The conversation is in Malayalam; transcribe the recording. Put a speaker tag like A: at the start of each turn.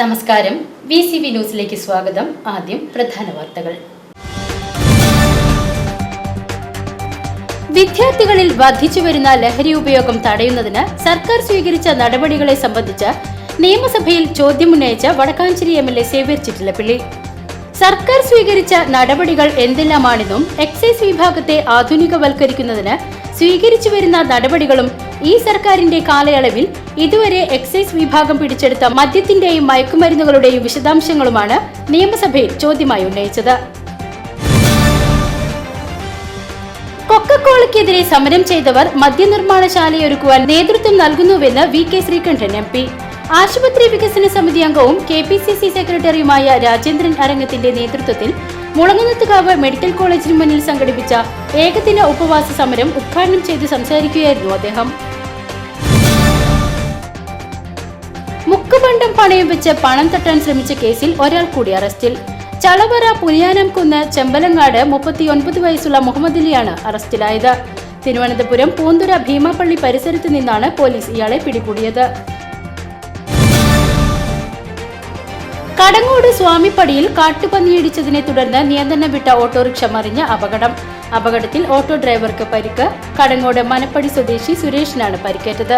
A: നമസ്കാരം. VCV ന്യൂസിലേക്ക് സ്വാഗതം. ആദ്യം പ്രധാന വാർത്തകൾ. വിദ്യാർത്ഥികളിൽ വർദ്ധിച്ചുവരുന്ന ലഹരി ഉപയോഗം തടയുന്നതിന് സർക്കാർ സ്വീകരിച്ച നടപടികളെ സംബന്ധിച്ച് നിയമസഭയിൽ ചോദ്യമുന്നയിച്ച വടക്കാഞ്ചേരി MLA സേവ്യർ ചിറ്റിലപ്പിള്ളി. സർക്കാർ സ്വീകരിച്ച നടപടികൾ എന്തെല്ലാമാണെന്നും എക്സൈസ് വിഭാഗത്തെ ആധുനികവൽക്കരിക്കുന്നതിന് സ്വീകരിച്ചു വരുന്ന നടപടികളും ഈ സർക്കാരിന്റെ കാലയളവിൽ ഇതുവരെ എക്സൈസ് വിഭാഗം പിടിച്ചെടുത്ത മദ്യത്തിന്റെയും മയക്കുമരുന്നുകളുടെയും വിശദാംശങ്ങളുമാണ് നിയമസഭയിൽ ചോദ്യമായി ഉന്നയിച്ചത്. കൊക്കക്കോളയ്ക്കെതിരെ സമരം ചെയ്തവർ മദ്യനിർമ്മാണശാലയൊരുക്കുവാൻ നേതൃത്വം നൽകുന്നുവെന്ന് VK ശ്രീകണ്ഠൻ MP. ആശുപത്രി വികസന സമിതി അംഗവും KPCC സെക്രട്ടറിയുമായ രാജേന്ദ്രൻ അരങ്ങത്തിന്റെ നേതൃത്വത്തിൽ മുളങ്ങുന്നത്തുകാവ് മെഡിക്കൽ കോളേജിന് മുന്നിൽ സംഘടിപ്പിച്ച ഏകദിന ഉപവാസ സമരം ഉദ്ഘാടനം ചെയ്ത് സംസാരിക്കുകയായിരുന്നു അദ്ദേഹം. മുക്കുപണ്ടം പണയം വെച്ച് പണം തട്ടാൻ ശ്രമിച്ച കേസിൽ ഒരാൾ കൂടി അറസ്റ്റിൽ. ചളവറ പുലിയാനംകുന്ന് ചെമ്പലങ്ങാട് 39 വയസ്സുള്ള മുഹമ്മദ് അലിയാണ് അറസ്റ്റിലായത്. തിരുവനന്തപുരം പൂന്തുര ഭീമാപ്പള്ളി പരിസരത്ത് നിന്നാണ് പോലീസ് ഇയാളെ പിടികൂടിയത്. കടങ്ങോട് സ്വാമിപ്പടിയിൽ കാട്ടുപന്നിയിടിച്ചതിനെ തുടർന്ന് നിയന്ത്രണം വിട്ട ഓട്ടോറിക്ഷ മറിഞ്ഞ അപകടത്തിൽ ഓട്ടോ ഡ്രൈവർക്ക് പരിക്ക്. കടങ്ങോട് മനപ്പടി സ്വദേശി സുരേഷിനാണ് പരിക്കേറ്റത്.